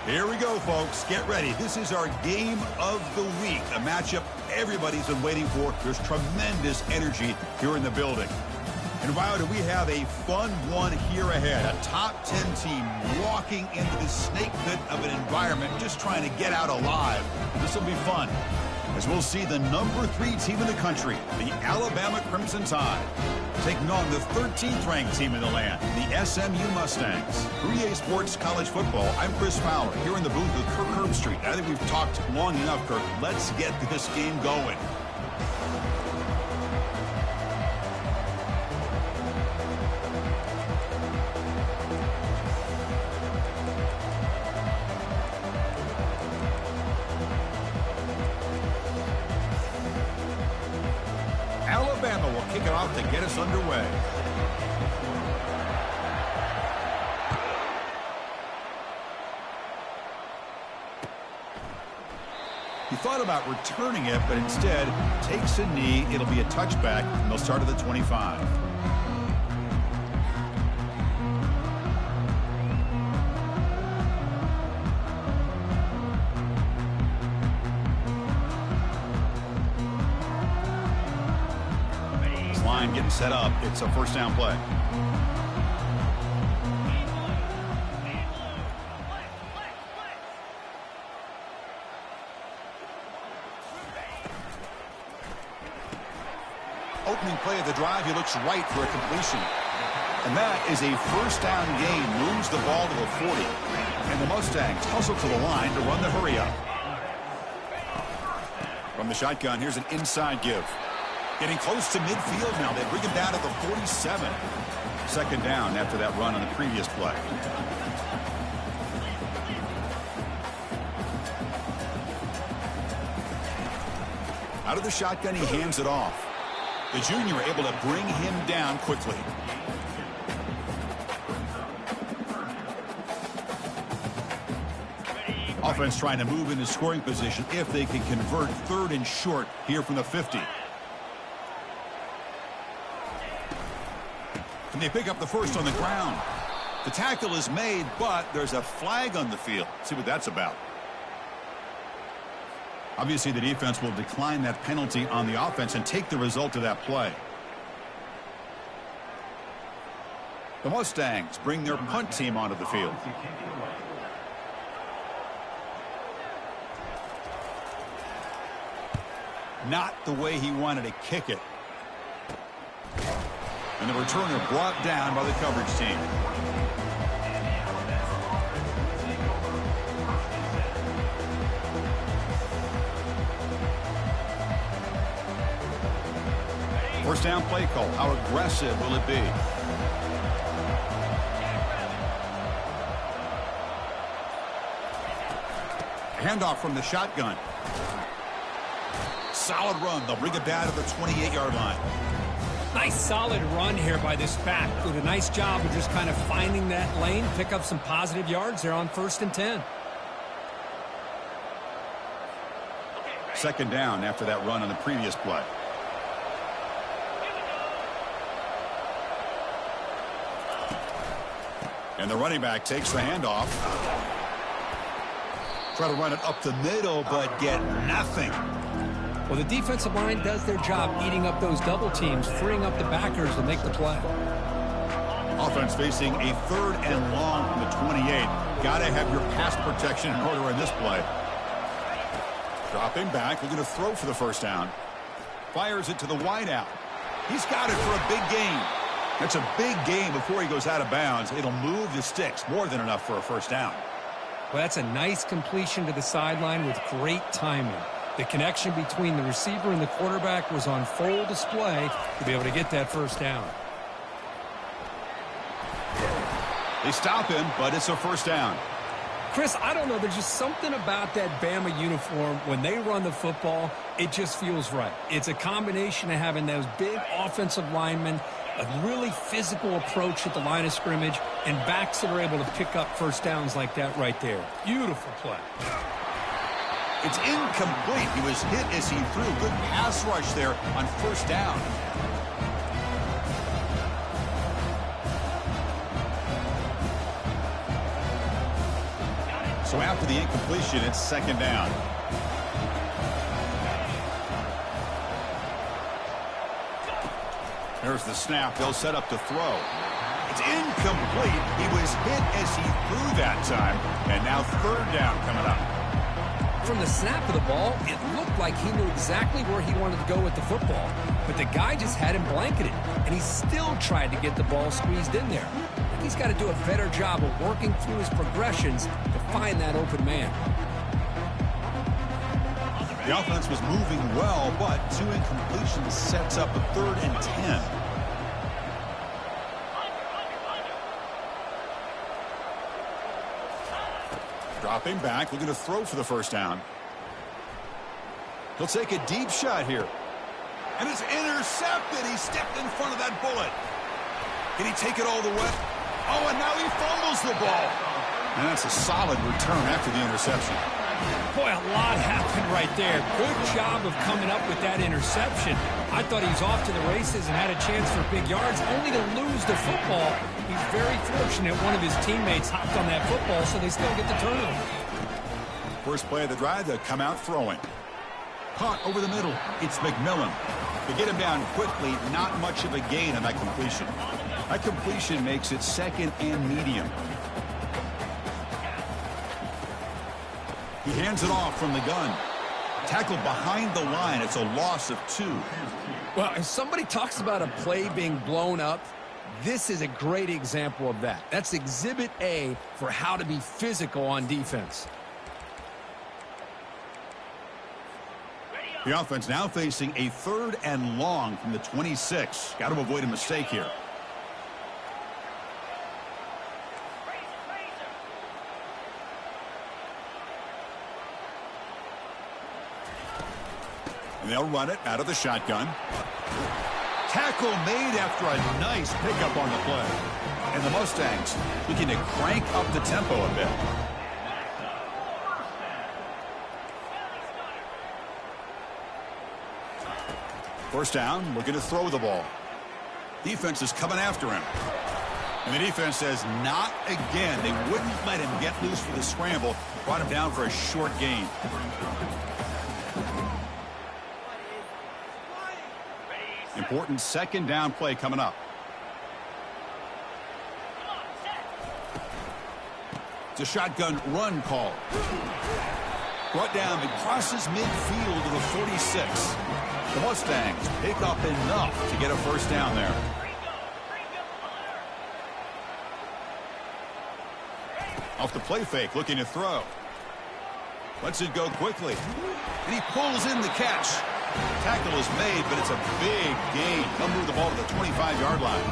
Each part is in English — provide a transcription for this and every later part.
Here we go, folks. Get ready. This is our game of the week, a matchup everybody's been waiting for. There's tremendous energy here in the building. And wow, do we have a fun one here ahead. A top 10 team walking into the snake pit of an environment, just trying to get out alive. This will be fun, as we'll see the number 3 team in the country, the Alabama Crimson Tide, taking on the 13th ranked team in the land, the SMU Mustangs. For EA Sports College Football, I'm Chris Fowler, here in the booth with Kirk Herbstreit. I think we've talked long enough, Kirk. Let's get this game going. Alabama will kick it off to get us underway. He thought about returning it, but instead takes a knee. It'll be a touchback, and they'll start at the 25. Line getting set up. It's a first down play. Opening play of the drive, he looks right for a completion. And that is a first down gain, moves the ball to the 40. And the Mustangs hustle to the line to run the hurry up. From the shotgun, here's an inside give. Getting close to midfield now. They bring him down to the 47. Second down after that run on the previous play. Out of the shotgun, he hands it off. The junior able to bring him down quickly. Offense trying to move into scoring position if they can convert third and short here from the 50. And they pick up the first on the ground. The tackle is made, but there's a flag on the field. Let's see what that's about. Obviously, the defense will decline that penalty on the offense and take the result of that play. The Mustangs bring their punt team onto the field. Not the way he wanted to kick it. And the returner brought down by the coverage team. First down play call. How aggressive will it be? Handoff from the shotgun. Solid run. They'll bring it down to the 28-yard line. Nice solid run here by this back. Did a nice job of just kind of finding that lane, pick up some positive yards there on 1st and 10. Second down after that run on the previous play. And the running back takes the handoff. Try to run it up the middle, but get nothing. Well, the defensive line does their job eating up those double teams, freeing up the backers to make the play. Offense facing a third and long from the 28. Got to have your pass protection in order in this play. Dropping back, looking to throw for the first down. Fires it to the wideout. He's got it for a big gain. That's a big gain before he goes out of bounds. It'll move the sticks, more than enough for a first down. Well, that's a nice completion to the sideline with great timing. The connection between the receiver and the quarterback was on full display to be able to get that first down. They stop him, but it's a first down. Chris, I don't know. There's just something about that Bama uniform. When they run the football, it just feels right. It's a combination of having those big offensive linemen, a really physical approach at the line of scrimmage, and backs that are able to pick up first downs like that right there. Beautiful play. It's incomplete. He was hit as he threw. Good pass rush there on first down. So after the incompletion, it's second down. There's the snap. They'll set up to throw. It's incomplete. He was hit as he threw that time. And now third down coming up. From the snap of the ball, it looked like he knew exactly where he wanted to go with the football. But the guy just had him blanketed. And he still tried to get the ball squeezed in there. I think he's got to do a better job of working through his progressions to find that open man. The offense was moving well, but 2 incompletions sets up a 3rd and 10. Dropping back, looking to throw for the first down. He'll take a deep shot here. And it's intercepted. He stepped in front of that bullet. Can he take it all the way? Oh, and now he fumbles the ball. And that's a solid return after the interception. Boy, a lot happened right there. Good job of coming up with that interception. I thought he was off to the races and had a chance for big yards, only to lose the football. He's very fortunate one of his teammates hopped on that football, so they still get the turnover. First play of the drive, they'll come out throwing. Caught over the middle. It's McMillan. They get him down quickly, not much of a gain on that completion. That completion makes it 2nd and medium. He hands it off from the gun. Tackled behind the line. It's a loss of 2. Well, if somebody talks about a play being blown up, this is a great example of that. That's Exhibit A for how to be physical on defense. The offense now facing a 3rd and long from the 26. Got to avoid a mistake here. And they'll run it out of the shotgun. Tackle made after a nice pickup on the play. And the Mustangs looking to crank up the tempo a bit. First down, looking to throw the ball. Defense is coming after him. And the defense says, not again. They wouldn't let him get loose for the scramble. Brought him down for a short gain. Important second down play coming up. It's a shotgun run call. Brought down and crosses midfield to the 46. The Mustangs pick up enough to get a first down there. Off the play fake, looking to throw. Lets it go quickly. And he pulls in the catch. Tackle is made, but it's a big gain. They'll move the ball to the 25-yard line.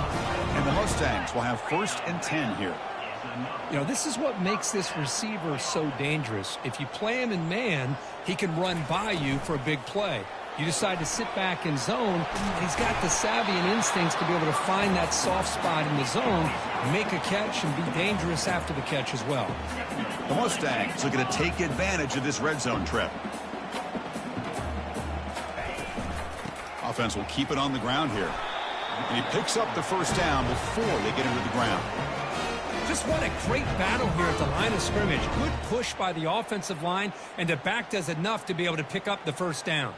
And the Mustangs will have 1st and 10 here. You know, this is what makes this receiver so dangerous. If you play him in man, he can run by you for a big play. You decide to sit back in zone, and he's got the savvy and instincts to be able to find that soft spot in the zone, make a catch, and be dangerous after the catch as well. The Mustangs are going to take advantage of this red zone trip. Offense will keep it on the ground here. And he picks up the first down before they get him to the ground. Just what a great battle here at the line of scrimmage. Good push by the offensive line, and the back does enough to be able to pick up the first down.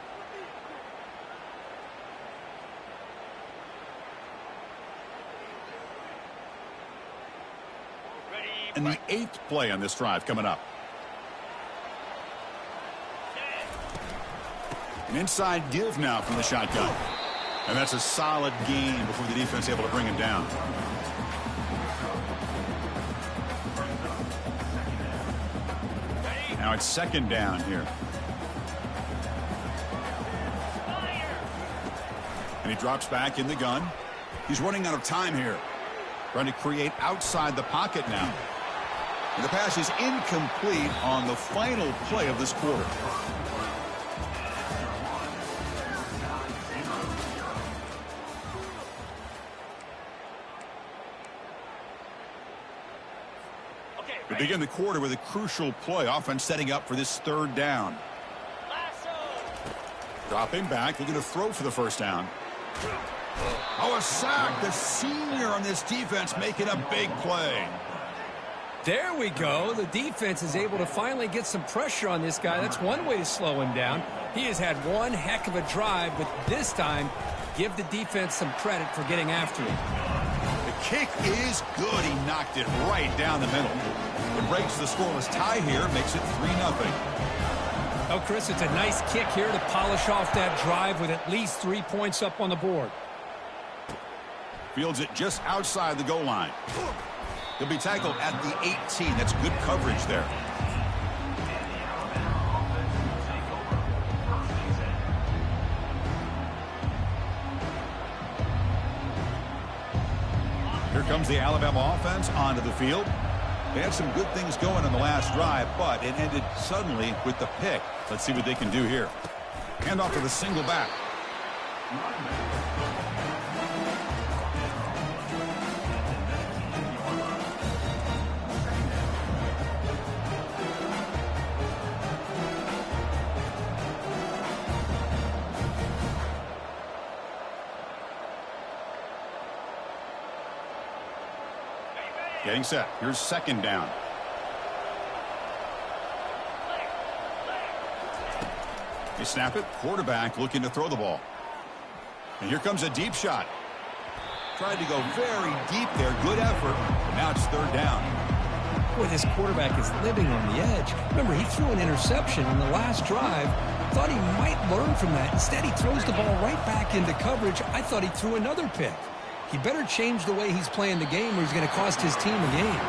And the 8th play on this drive coming up. An inside give now from the shotgun. And that's a solid gain before the defense able to bring him down. Now it's second down here. And he drops back in the gun. He's running out of time here. Trying to create outside the pocket now. And the pass is incomplete on the final play of this quarter. We begin the quarter with a crucial play. Offense setting up for this 3rd down. Dropping back, looking to throw for the first down. Oh, a sack. The senior on this defense making a big play. There we go. The defense is able to finally get some pressure on this guy. That's one way to slow him down. He has had one heck of a drive, but this time, give the defense some credit for getting after him. The kick is good. He knocked it right down the middle. It breaks the scoreless tie here, makes it 3-0. Oh, Chris, it's a nice kick here to polish off that drive with at least 3 points up on the board. Fields it just outside the goal line. He'll be tackled at the 18. That's good coverage there. Here comes the Alabama offense onto the field. They had some good things going on the last drive, but it ended suddenly with the pick. Let's see what they can do here. Hand off to the single back. Getting set. Here's second down. They snap it. Quarterback looking to throw the ball. And here comes a deep shot. Tried to go very deep there. Good effort. Now it's third down. Boy, this quarterback is living on the edge. Remember, he threw an interception in the last drive. Thought he might learn from that. Instead, he throws the ball right back into coverage. I thought he threw another pick. He better change the way he's playing the game or he's going to cost his team a game.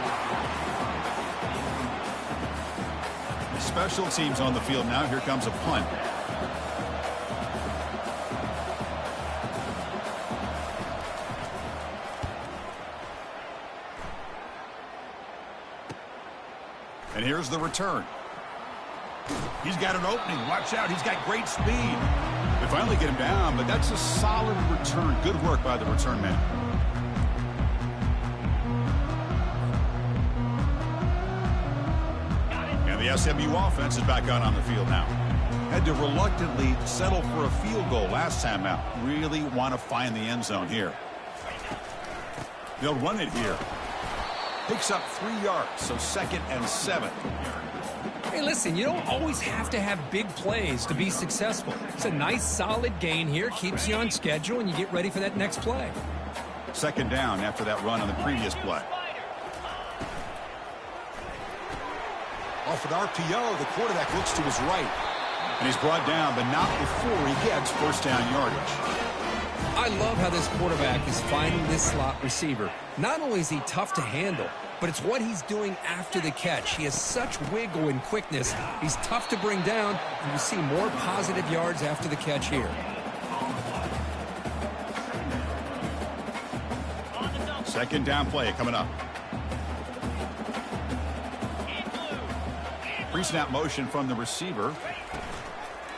Special teams on the field now. Here comes a punt. And here's the return. He's got an opening. Watch out. He's got great speed. They finally get him down, but that's a solid return. Good work by the return man. And the SMU offense is back out on the field now. Had to reluctantly settle for a field goal last time out. Really want to find the end zone here. They'll run it here. Picks up 3 yards, so 2nd and 7. Hey, listen, you don't always have to have big plays to be successful. It's a nice, solid gain here. Keeps you on schedule, and you get ready for that next play. Second down after that run on the previous play. Off an RPO, the quarterback looks to his right. And he's brought down, but not before he gets first down yardage. I love how this quarterback is finding this slot receiver. Not only is he tough to handle, but it's what he's doing after the catch. He has such wiggle and quickness. He's tough to bring down, and you see more positive yards after the catch here. Second down play coming up. Pre-snap motion from the receiver.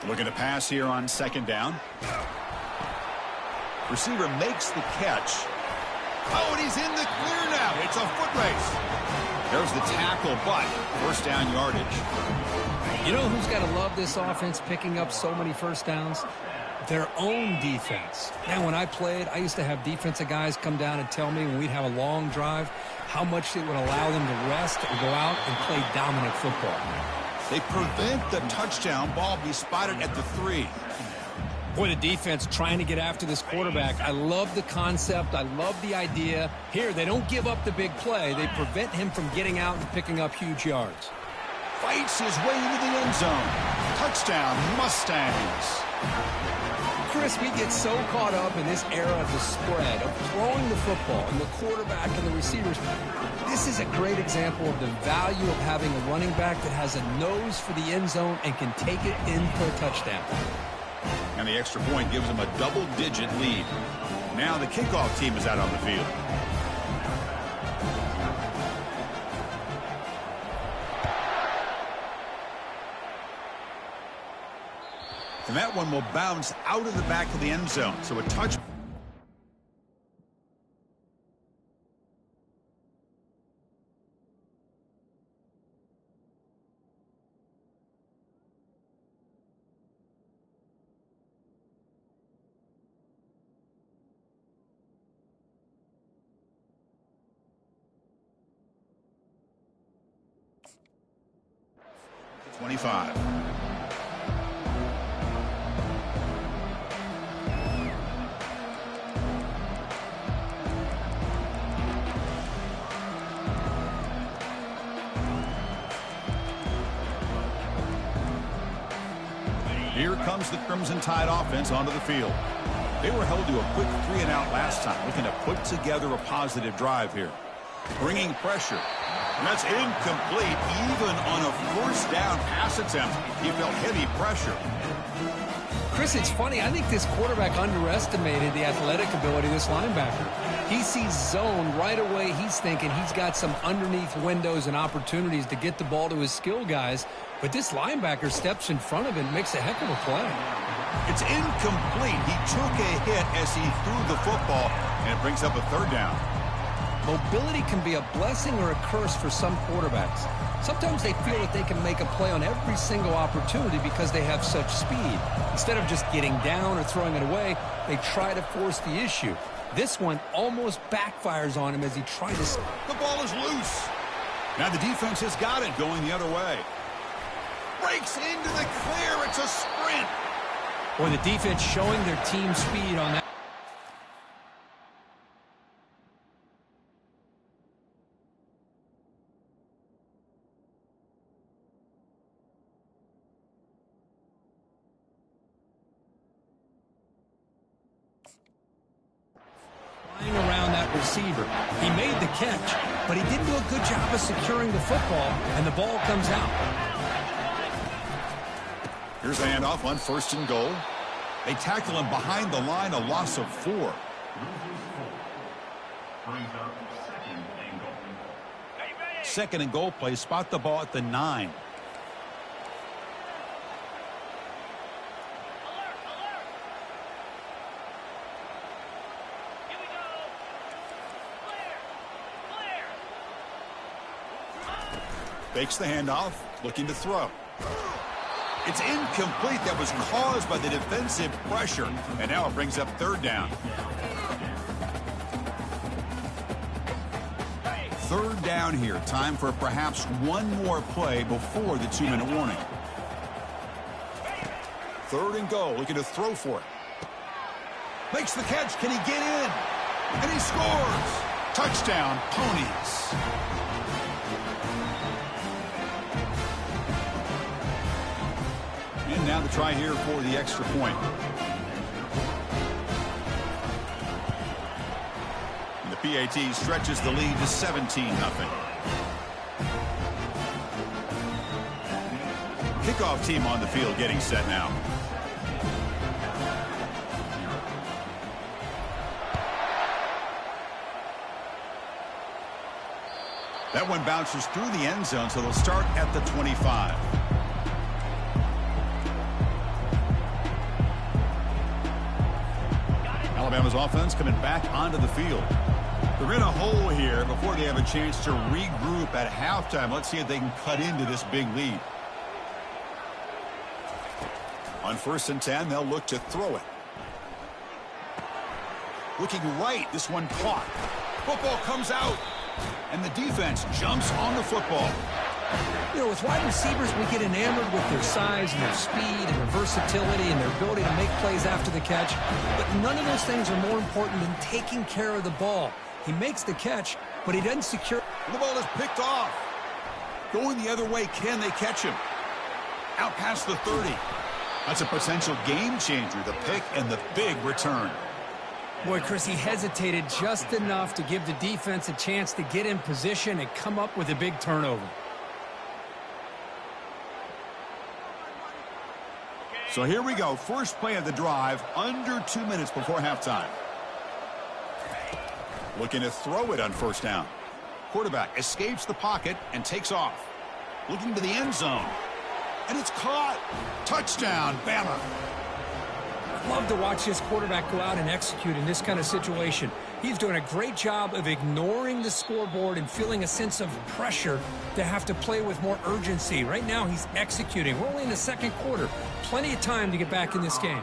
Looking to pass here on second down. Receiver makes the catch. Oh, and he's in the clear now. It's a foot race. There's the tackle, but first down yardage. You know who's got to love this offense picking up so many first downs? Their own defense. Man, when I played, I used to have defensive guys come down and tell me when we'd have a long drive how much it would allow them to rest and go out and play dominant football. They prevent the touchdown ball be spotted at the 3. Boy, the defense trying to get after this quarterback. I love the concept. I love the idea. Here, they don't give up the big play. They prevent him from getting out and picking up huge yards. Fights his way into the end zone. Touchdown, Mustangs. Chris, we get so caught up in this era of the spread, of throwing the football, and the quarterback and the receivers. This is a great example of the value of having a running back that has a nose for the end zone and can take it in for a touchdown. And the extra point gives them a double-digit lead. Now the kickoff team is out on the field. And that one will bounce out of the back of the end zone. So a touch. 25. Here comes the Crimson Tide offense onto the field. They were held to a quick 3-and-out last time, looking to put together a positive drive here. Bringing pressure. And that's incomplete. Even on a first down pass attempt, he felt heavy pressure. Chris, it's funny. I think this quarterback underestimated the athletic ability of this linebacker. He sees zone right away. He's thinking he's got some underneath windows and opportunities to get the ball to his skill guys. But this linebacker steps in front of him and makes a heck of a play. It's incomplete. He took a hit as he threw the football, and it brings up a third down. Mobility can be a blessing or a curse for some quarterbacks. Sometimes they feel that they can make a play on every single opportunity because they have such speed. Instead of just getting down or throwing it away, they try to force the issue. This one almost backfires on him as he tried to... The ball is loose. Now the defense has got it going the other way. Breaks into the clear. It's a sprint. Or the defense showing their team speed on that. Around that receiver. He made the catch, but he didn't do a good job of securing the football, and the ball comes out. Here's a handoff on 1st and goal. They tackle him behind the line, a loss of 4. Second and goal play, spot the ball at the 9. Fakes the handoff, looking to throw. It's incomplete. That was caused by the defensive pressure. And now it brings up 3rd down. 3rd down here. Time for perhaps one more play before the 2-minute warning. 3rd and goal, looking to throw for it. Makes the catch. Can he get in? And he scores. Touchdown, Ponies. And now the try here for the extra point. And the PAT stretches the lead to 17-0. Kickoff team on the field getting set now. That one bounces through the end zone, so they'll start at the 25. Alabama's offense coming back onto the field. They're in a hole here before they have a chance to regroup at halftime. Let's see if they can cut into this big lead. On 1st and 10, they'll look to throw it. Looking right, this one caught. Football comes out, and the defense jumps on the football. You know, with wide receivers, we get enamored with their size and their speed and their versatility and their ability to make plays after the catch. But none of those things are more important than taking care of the ball. He makes the catch, but he doesn't secure. The ball is picked off. Going the other way, can they catch him? Out past the 30. That's a potential game changer, the pick and the big return. Boy, Chris, he hesitated just enough to give the defense a chance to get in position and come up with a big turnover. So here we go. First play of the drive, under 2 minutes before halftime. Looking to throw it on 1st down. Quarterback escapes the pocket and takes off. Looking to the end zone. And it's caught. Touchdown, Bama. I'd love to watch this quarterback go out and execute in this kind of situation. He's doing a great job of ignoring the scoreboard and feeling a sense of pressure to have to play with more urgency. Right now, he's executing. We're only in the 2nd quarter. Plenty of time to get back in this game.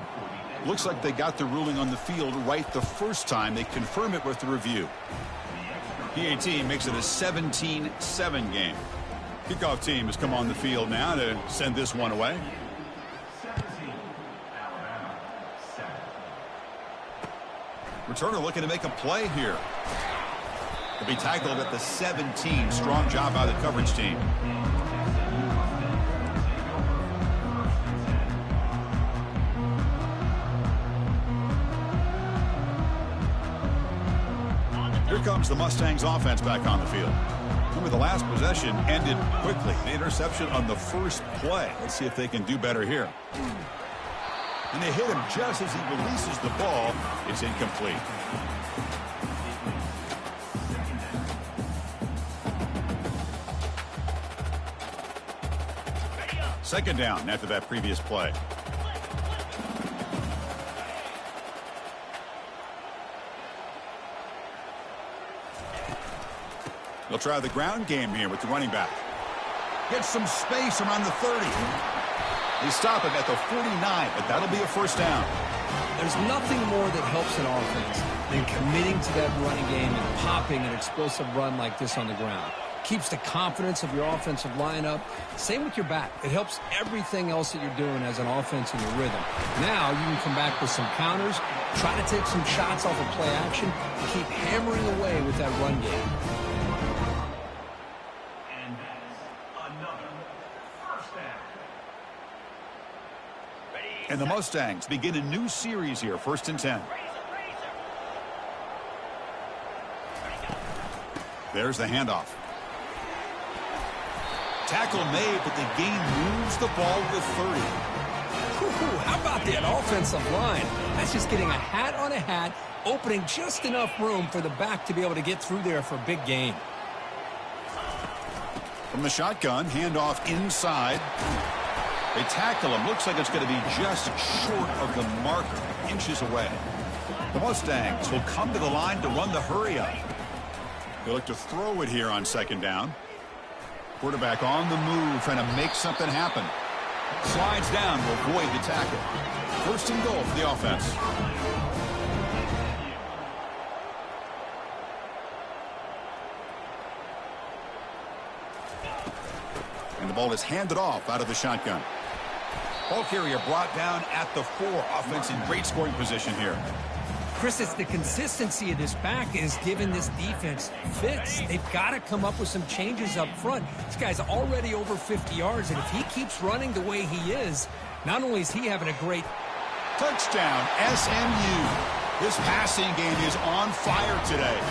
Looks like they got the ruling on the field right the first time. They confirm it with the review. PAT makes it a 17-7 game. Kickoff team has come on the field now to send this one away. Returner looking to make a play here. He'll be tackled at the 17. Strong job by the coverage team. Here comes the Mustangs offense back on the field. Remember, the last possession ended quickly. The interception on the first play. Let's see if they can do better here. And they hit him just as he releases the ball. It's incomplete. Second down after that previous play. They'll try the ground game here with the running back. Gets some space around the 30. They stop him at the 49, but that'll be a first down. There's nothing more that helps an offense than committing to that running game and popping an explosive run like this on the ground. Keeps the confidence of your offensive lineup. Same with your back. It helps everything else that you're doing as an offense in your rhythm. Now you can come back with some counters, try to take some shots off of play action, and keep hammering away with that run game. And the Mustangs begin a new series here, 1st and 10. There's the handoff. Tackle made, but the gain moves the ball to 30. How about that offensive line? That's just getting a hat on a hat, opening just enough room for the back to be able to get through there for a big gain. From the shotgun, handoff inside. They tackle him. Looks like it's going to be just short of the marker, inches away. The Mustangs will come to the line to run the hurry up. They look to throw it here on second down. Quarterback on the move, trying to make something happen. Slides down to avoid the tackle. 1st and goal for the offense. And the ball is handed off out of the shotgun. Ball carrier brought down at the 4. Offense in great scoring position here. Chris, it's the consistency of this back is giving this defense fits. They've got to come up with some changes up front. This guy's already over 50 yards, and if he keeps running the way he is, not only is he having a great touchdown, SMU. This passing game is on fire today.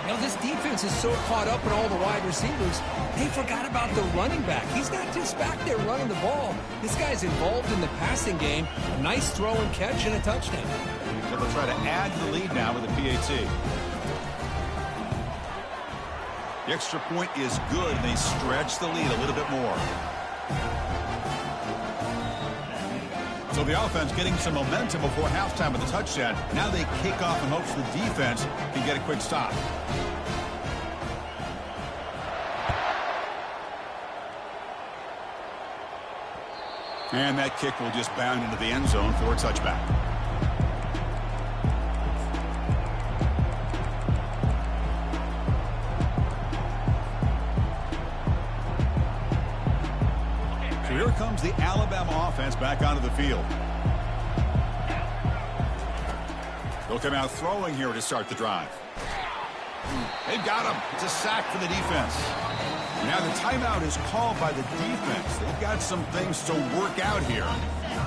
You know, this defense is so caught up in all the wide receivers, they forgot about the running back. He's not just back there running the ball. This guy's involved in the passing game. A nice throw and catch and a touchdown. They'll try to add to the lead now with a PAT. The extra point is good, and they stretch the lead a little bit more. So the offense getting some momentum before halftime with a touchdown. Now they kick off in hopes the defense can get a quick stop. And that kick will just bound into the end zone for a touchback. So here comes the Alabama offense back onto the field. They'll come out throwing here to start the drive. They've got him. It's a sack for the defense. Now the timeout is called by the defense. They've got some things to work out here.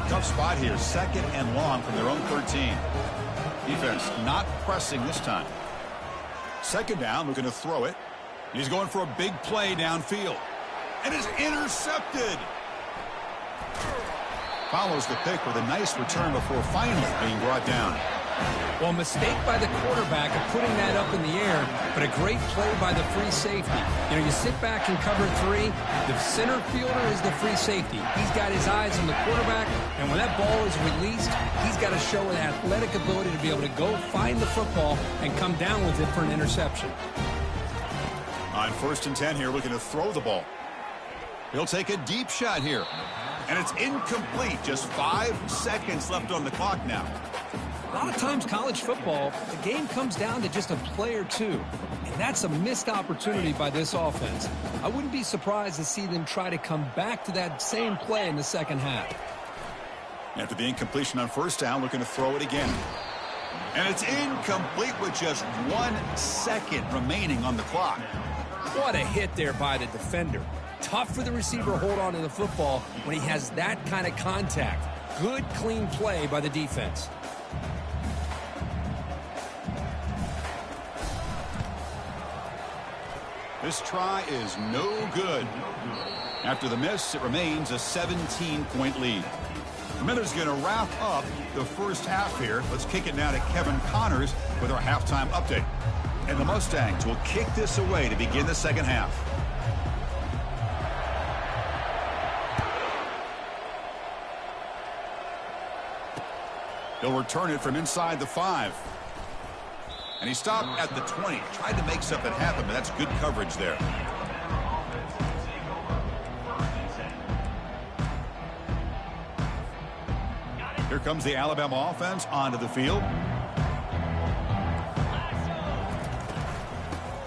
Tough spot here. 2nd and long from their own 13. Defense not pressing this time. 2nd down, looking to throw it. He's going for a big play downfield. And is intercepted. Follows the pick with a nice return before finally being brought down. Well, mistake by the quarterback of putting that up in the air, but a great play by the free safety. You know, you sit back and cover 3. The center fielder is the free safety. He's got his eyes on the quarterback, and when that ball is released, he's got to show an athletic ability to be able to go find the football and come down with it for an interception. On 1st and 10 here, looking to throw the ball. He'll take a deep shot here. And it's incomplete. Just 5 seconds left on the clock now. A lot of times college football, the game comes down to just a play or two. And that's a missed opportunity by this offense. I wouldn't be surprised to see them try to come back to that same play in the second half. After the incompletion on first down, looking to throw it again. And it's incomplete with just 1 second remaining on the clock. What a hit there by the defender. Tough for the receiver to hold on to the football when he has that kind of contact. Good, clean play by the defense. This try is no good. After the miss, it remains a 17-point lead. Miller's going to wrap up the first half here. Let's kick it now to Kevin Connors with our halftime update. And the Mustangs will kick this away to begin the second half. He'll return it from inside the 5. And he stopped at the 20. Tried to make something happen, but that's good coverage there. Here comes the Alabama offense onto the field.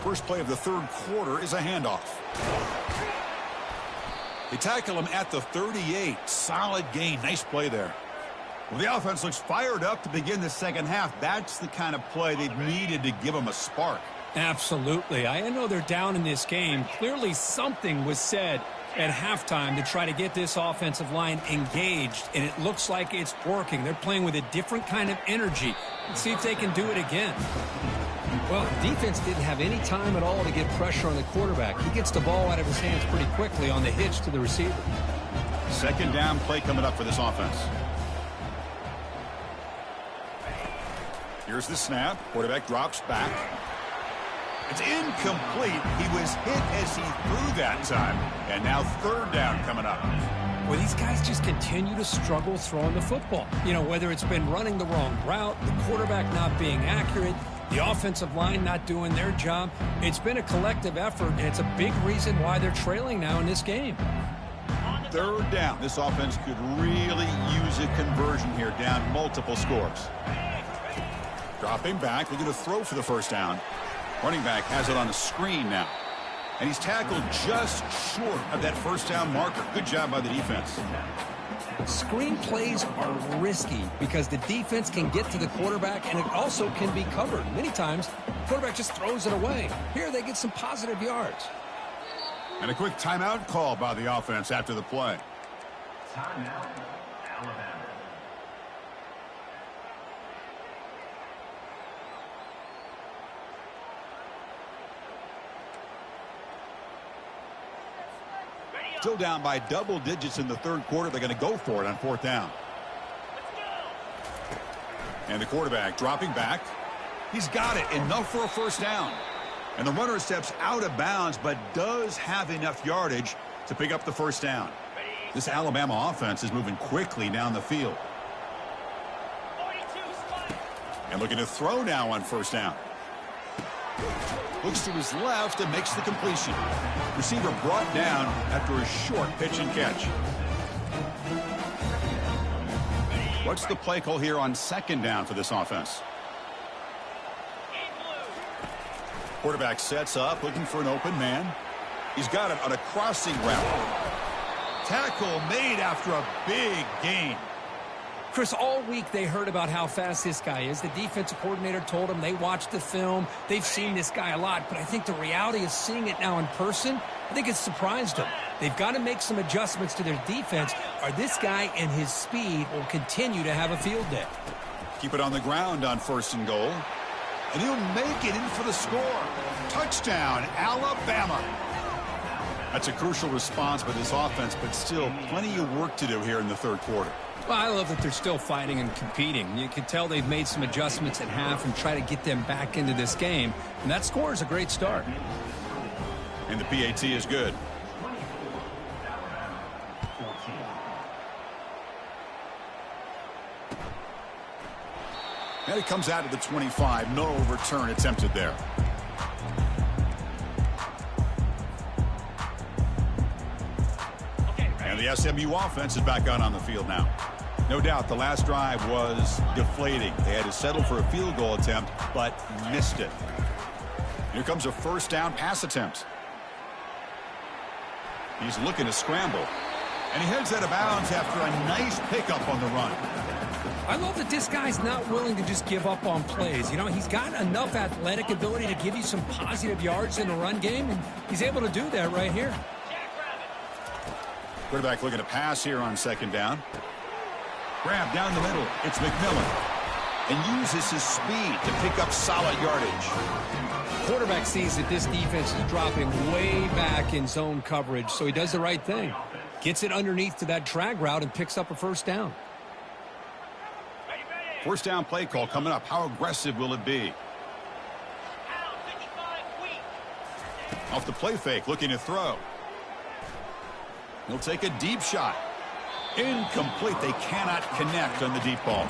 First play of the third quarter is a handoff. They tackle him at the 38. Solid gain. Nice play there. Well, the offense looks fired up to begin the second half. That's the kind of play they needed to give them a spark. Absolutely. I know they're down in this game. Clearly something was said at halftime to try to get this offensive line engaged, and it looks like it's working. They're playing with a different kind of energy. Let's see if they can do it again. Well, the defense didn't have any time at all to get pressure on the quarterback. He gets the ball out of his hands pretty quickly on the hitch to the receiver. Second down play coming up for this offense. Here's the snap. Quarterback drops back. It's incomplete. He was hit as he threw that time. And now third down coming up. Well, these guys just continue to struggle throwing the football. You know, whether it's been running the wrong route, the quarterback not being accurate, the offensive line not doing their job. It's been a collective effort, and it's a big reason why they're trailing now in this game. Third down. This offense could really use a conversion here, down multiple scores. Dropping back, looking to throw for the first down. Running back has it on the screen now. And he's tackled just short of that first down marker. Good job by the defense. Screen plays are risky because the defense can get to the quarterback, and it also can be covered. Many times, the quarterback just throws it away. Here they get some positive yards. And a quick timeout call by the offense after the play. Timeout, Alabama. Still down by double digits in the third quarter. They're going to go for it on fourth down. And the quarterback dropping back. He's got it. Enough for a first down. And the runner steps out of bounds, but does have enough yardage to pick up the first down. This Alabama offense is moving quickly down the field. And looking to throw now on first down. Looks to his left and makes the completion. Receiver brought down after a short pitch and catch. What's the play call here on second down for this offense? Quarterback sets up, looking for an open man. He's got it on a crossing route. Tackle made after a big gain. Chris, all week they heard about how fast this guy is. The defensive coordinator told them they watched the film. They've seen this guy a lot, but I think the reality is seeing it now in person, I think it's surprised them. They've got to make some adjustments to their defense, or this guy and his speed will continue to have a field day. Keep it on the ground on first and goal. And he'll make it in for the score. Touchdown, Alabama. That's a crucial response by this offense, but still plenty of work to do here in the third quarter. Well, I love that they're still fighting and competing. You can tell they've made some adjustments at half and try to get them back into this game. And that score is a great start. And the PAT is good. And it comes out of the 25. No return attempted there. And the SMU offense is back out on the field now. No doubt the last drive was deflating. They had to settle for a field goal attempt, but missed it. Here comes a first down pass attempt. He's looking to scramble. And he heads out of bounds after a nice pickup on the run. I love that this guy's not willing to just give up on plays. You know, he's got enough athletic ability to give you some positive yards in the run game, and he's able to do that right here. Quarterback looking to pass here on second down. Grab down the middle. It's McMillan. And uses his speed to pick up solid yardage. Quarterback sees that this defense is dropping way back in zone coverage, so he does the right thing. Gets it underneath to that drag route and picks up a first down. First down play call coming up. How aggressive will it be? Off the play fake, looking to throw. He'll take a deep shot. Incomplete. They cannot connect on the deep ball.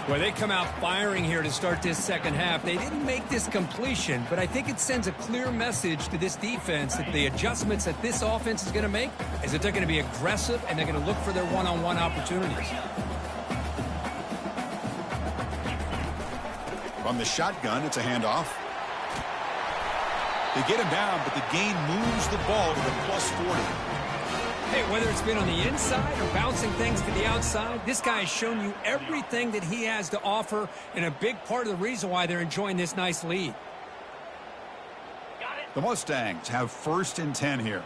Well, they come out firing here to start this second half. They didn't make this completion, but I think it sends a clear message to this defense that the adjustments that this offense is going to make is that they're going to be aggressive and they're going to look for their one-on-one opportunities. From the shotgun, it's a handoff. They get him down, but the gain moves the ball to the plus 40. Hey, whether it's been on the inside or bouncing things to the outside, this guy has shown you everything that he has to offer, and a big part of the reason why they're enjoying this nice lead. The Mustangs have first and 10 here.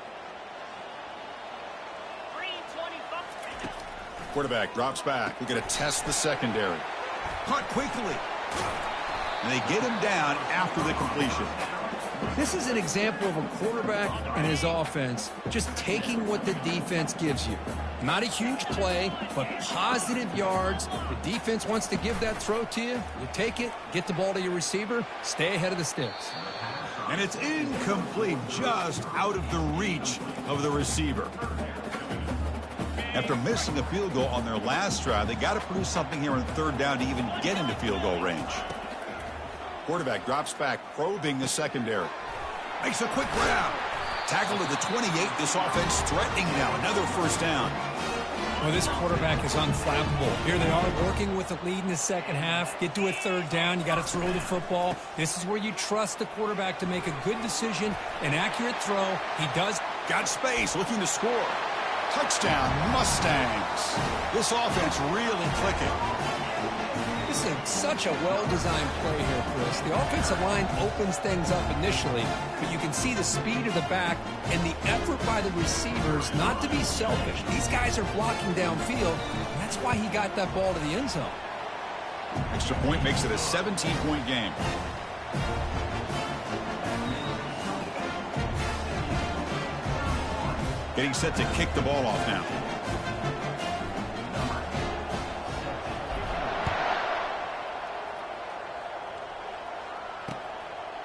Quarterback drops back. We're going to test the secondary. Caught quickly. And they get him down after the completion. This is an example of a quarterback and his offense just taking what the defense gives you. Not a huge play, but positive yards. The defense wants to give that throw to you. You take it, get the ball to your receiver, stay ahead of the sticks. And it's incomplete, just out of the reach of the receiver. After missing a field goal on their last drive, they got to produce something here on third down to even get into field goal range. Quarterback drops back, probing the secondary. Makes a quick grab. Tackle to the 28. This offense threatening now. Another first down. Well, this quarterback is unflappable. Here they are working with the lead in the second half. Get to a third down. You got to throw the football. This is where you trust the quarterback to make a good decision, an accurate throw. He does. Got space, looking to score. Touchdown, Mustangs. This offense really clicking. This is such a well-designed play here, Chris. The offensive line opens things up initially, but you can see the speed of the back and the effort by the receivers not to be selfish. These guys are blocking downfield, and that's why he got that ball to the end zone. Extra point makes it a 17-point game. Getting set to kick the ball off now.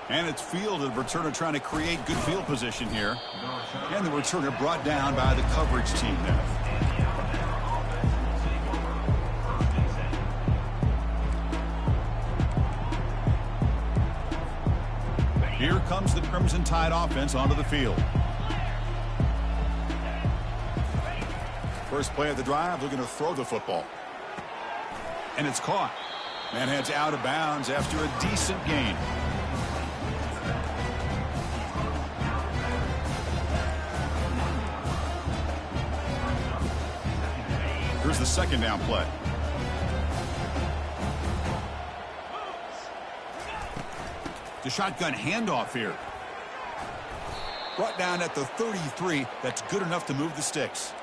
And it's fielded. Returner trying to create good field position here. And the returner brought down by the coverage team there. Here comes the Crimson Tide offense onto the field. First play of the drive, looking to throw the football. And it's caught. Man heads out of bounds after a decent gain. Here's the second down play. The shotgun handoff here. Brought down at the 33. That's good enough to move the sticks.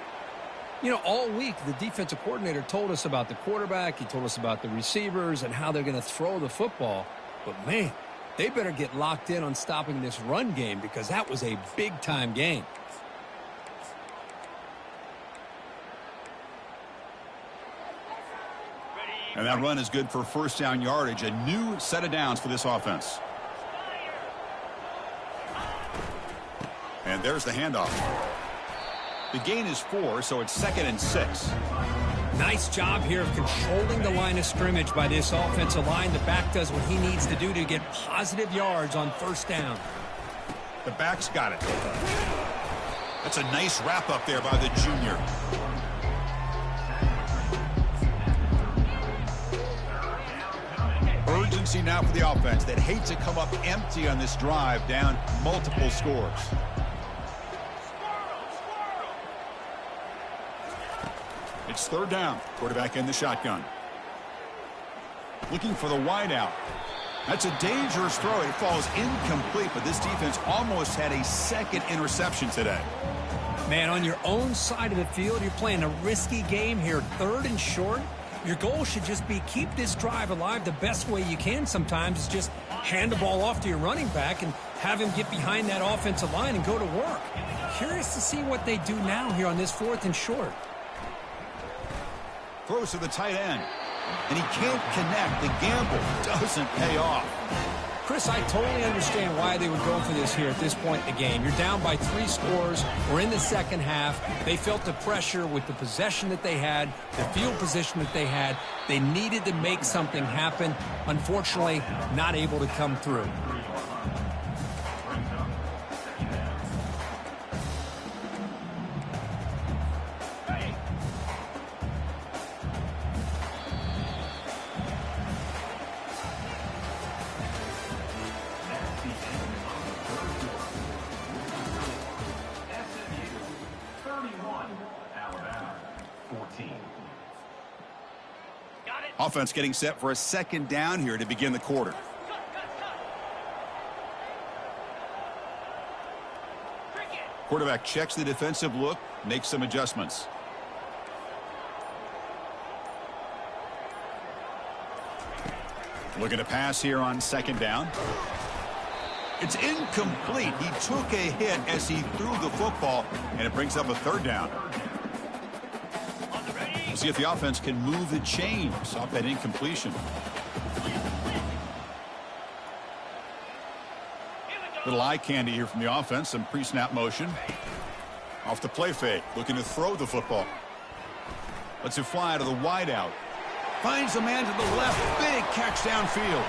You know, all week, the defensive coordinator told us about the quarterback. He told us about the receivers and how they're going to throw the football. But, man, they better get locked in on stopping this run game because that was a big-time game. And that run is good for first down yardage. A new set of downs for this offense. And there's the handoff. The gain is 4, so it's 2nd and 6. Nice job here of controlling the line of scrimmage by this offensive line. The back does what he needs to do to get positive yards on first down. The back's got it. That's a nice wrap up there by the junior. can see now for the offense that hate to come up empty on this drive, down multiple scores. It's third down. Quarterback in the shotgun. Looking for the wide out. That's a dangerous throw. It falls incomplete, but this defense almost had a second interception today. Man, on your own side of the field, you're playing a risky game here. Third and short. Your goal should just be keep this drive alive the best way you can sometimes is just hand the ball off to your running back and have him get behind that offensive line and go to work. Curious to see what they do now here on this fourth and short. Throws to the tight end, and he can't connect. The gamble doesn't pay off. Chris, I totally understand why they would go for this here at this point in the game. You're down by 3 scores. We're in the second half. They felt the pressure with the possession that they had, the field position that they had. They needed to make something happen. Unfortunately, not able to come through. Offense getting set for a second down here to begin the quarter. Quarterback checks the defensive look, makes some adjustments. Looking to pass here on second down. It's incomplete. He took a hit as he threw the football, and it brings up a third down. We'll see if the offense can move the chains off that incompletion. Little eye candy here from the offense. Some pre-snap motion. Off the play fake. Looking to throw the football. Lets it fly to the wide out. Finds a man to the left. Big catch downfield.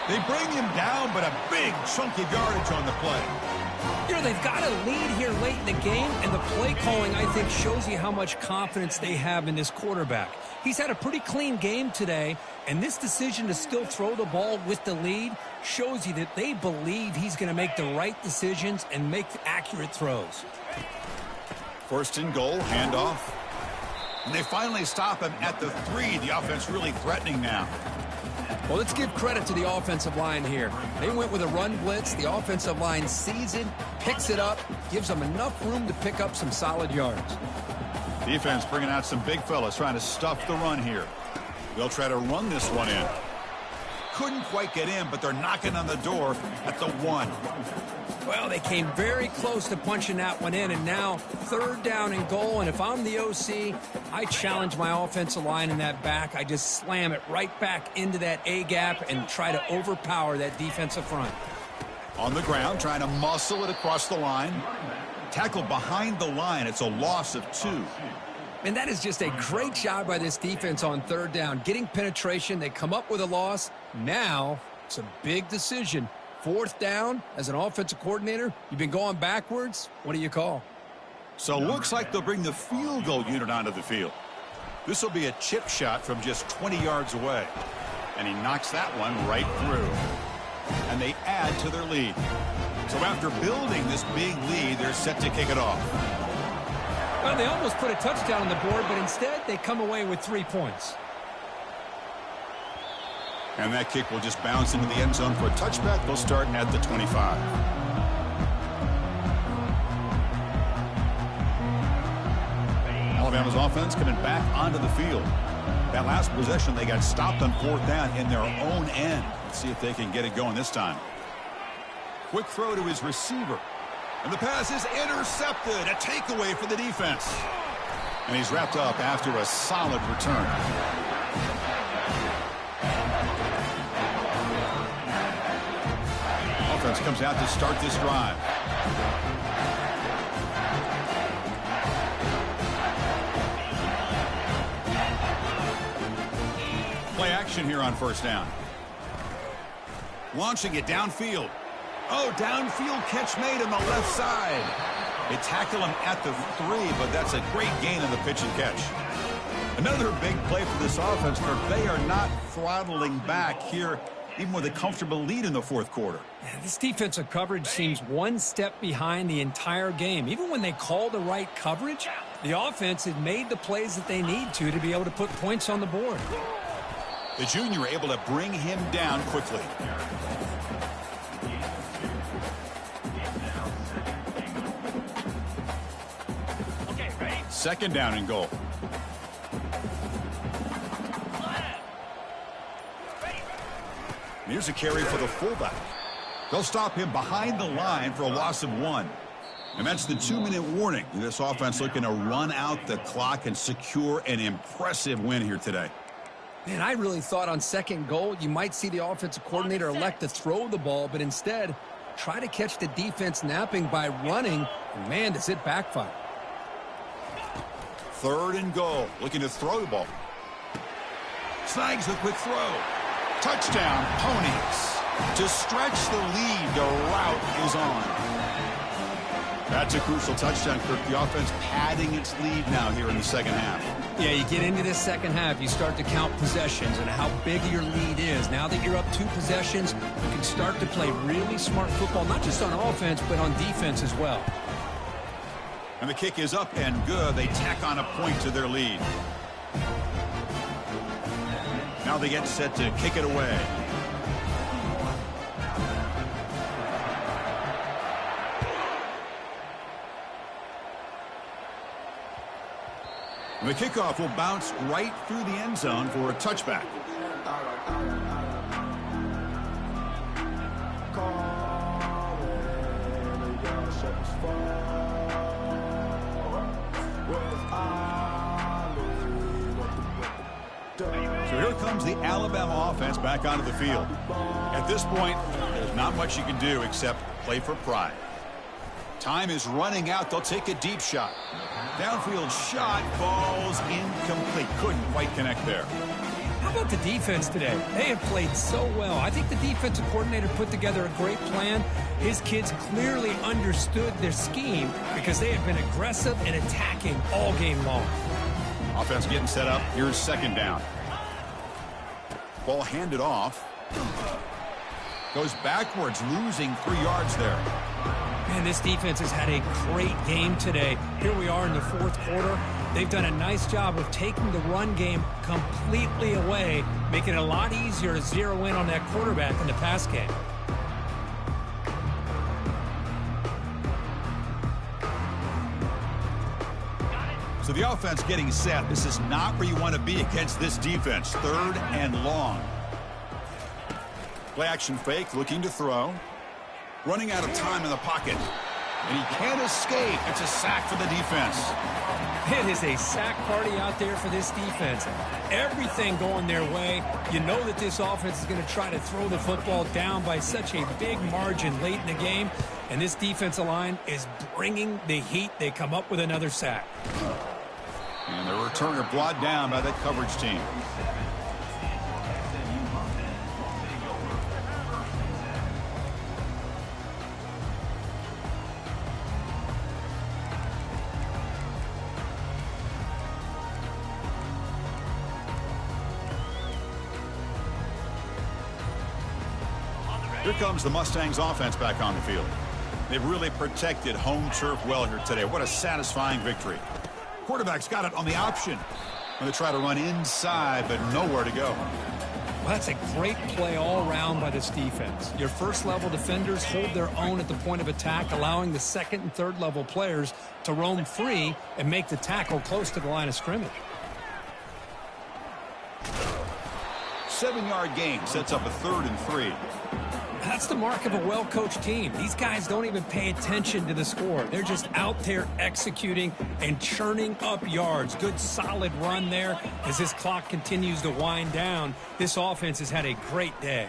They bring him down, but a big chunk of yardage on the play. You know, they've got a lead here late in the game, and the play calling, I think, shows you how much confidence they have in this quarterback. He's had a pretty clean game today, and this decision to still throw the ball with the lead shows you that they believe he's going to make the right decisions and make accurate throws. First and goal, handoff. And they finally stop him at the 3. The offense really threatening now. Well, let's give credit to the offensive line here. They went with a run blitz. The offensive line sees it, picks it up, gives them enough room to pick up some solid yards. Defense bringing out some big fellas trying to stuff the run here. They'll try to run this one in. Couldn't quite get in, but they're knocking on the door at the 1. Well, they came very close to punching that one in, and now third down and goal. And if I'm the OC, I challenge my offensive line in that back. I just slam it right back into that A-gap and try to overpower that defensive front. On the ground, trying to muscle it across the line. Tackle behind the line. It's a loss of 2. And that is just a great job by this defense on third down. Getting penetration, they come up with a loss. Now, it's a big decision. Fourth down, as an offensive coordinator, you've been going backwards. What do you call? So looks like they'll bring the field goal unit onto the field. This will be a chip shot from just 20 yards away. And he knocks that one right through. And they add to their lead. So after building this big lead, they're set to kick it off. Well, they almost put a touchdown on the board, but instead they come away with 3 points. And that kick will just bounce into the end zone for a touchback. They'll start at the 25. Alabama's offense coming back onto the field. That last possession, they got stopped on fourth down in their own end. Let's see if they can get it going this time. Quick throw to his receiver. And the pass is intercepted. A takeaway for the defense. And he's wrapped up after a solid return. Offense comes out to start this drive. Play action here on first down. Launching it downfield. Oh, downfield catch made on the left side. They tackle him at the 3, but that's a great gain on the pitch and catch. Another big play for this offense, but they are not throttling back here even with a comfortable lead in the fourth quarter. Yeah, this defensive coverage seems one step behind the entire game. Even when they call the right coverage, the offense has made the plays that they need to be able to put points on the board. The junior able to bring him down quickly. Second down and goal. Here's a carry for the fullback. They'll stop him behind the line for a loss of 1. And that's the 2-minute warning. This offense looking to run out the clock and secure an impressive win here today. Man, I really thought on second goal you might see the offensive coordinator elect to throw the ball, but instead try to catch the defense napping by running. And man, does it backfire. Third and goal, looking to throw the ball. Snags the quick throw. Touchdown, Ponies. To stretch the lead, the route is on. That's a crucial touchdown, Kirk. The offense padding its lead now here in the second half. Yeah, you get into this second half, you start to count possessions and how big your lead is. Now that you're up 2 possessions, you can start to play really smart football, not just on offense, but on defense as well. And the kick is up and good. They tack on a point to their lead. Now they get set to kick it away. The kickoff will bounce right through the end zone for a touchback. So here comes the Alabama offense back onto the field. At this point, there's not much you can do except play for pride. Time is running out. They'll take a deep shot. Downfield shot falls incomplete. Couldn't quite connect there. How about the defense today? They have played so well. I think the defensive coordinator put together a great plan. His kids clearly understood their scheme because they have been aggressive and attacking all game long. Offense getting set up. Here's second down. Ball handed off. Goes backwards, losing 3 yards there. Man, this defense has had a great game today. Here we are in the fourth quarter. They've done a nice job of taking the run game completely away, making it a lot easier to zero in on that quarterback in the pass game. So the offense getting set. This is not where you want to be against this defense. Third and long. Play action fake, looking to throw. Running out of time in the pocket. And he can't escape. It's a sack for the defense. It is a sack party out there for this defense. Everything going their way. You know that this offense is going to try to throw the football down by such a big margin late in the game. And this defensive line is bringing the heat. They come up with another sack. And the returner brought down by that coverage team. Here comes the Mustangs offense back on the field. They've really protected home turf well here today. What a satisfying victory. Quarterback's got it on the option. Going to try to run inside, but nowhere to go. Well, that's a great play all around by this defense. Your first-level defenders hold their own at the point of attack, allowing the second and third-level players to roam free and make the tackle close to the line of scrimmage. 7-yard gain sets up a 3rd and 3. That's the mark of a well-coached team. These guys don't even pay attention to the score. They're just out there executing and churning up yards. Good, solid run there as this clock continues to wind down. This offense has had a great day.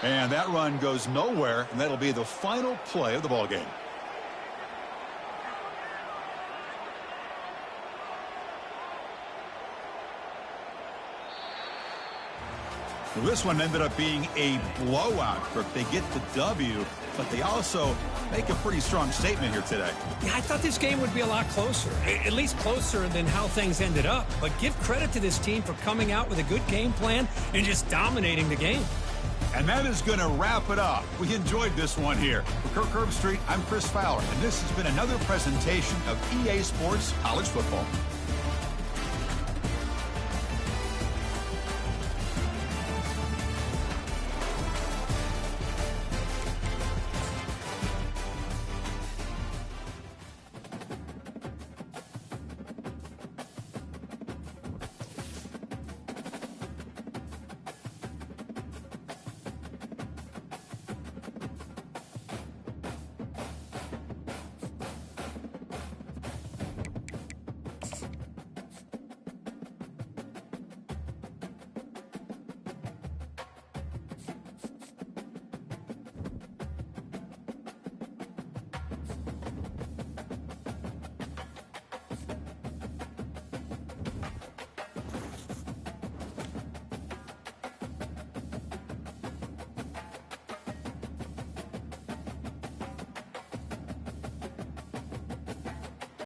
And that run goes nowhere, and that'll be the final play of the ballgame. Well, this one ended up being a blowout. They get the W, but they also make a pretty strong statement here today. Yeah, I thought this game would be a lot closer, at least closer than how things ended up. But give credit to this team for coming out with a good game plan and just dominating the game. And that is going to wrap it up. We enjoyed this one here. For Kirk Herbstreit, I'm Chris Fowler, and this has been another presentation of EA Sports College Football.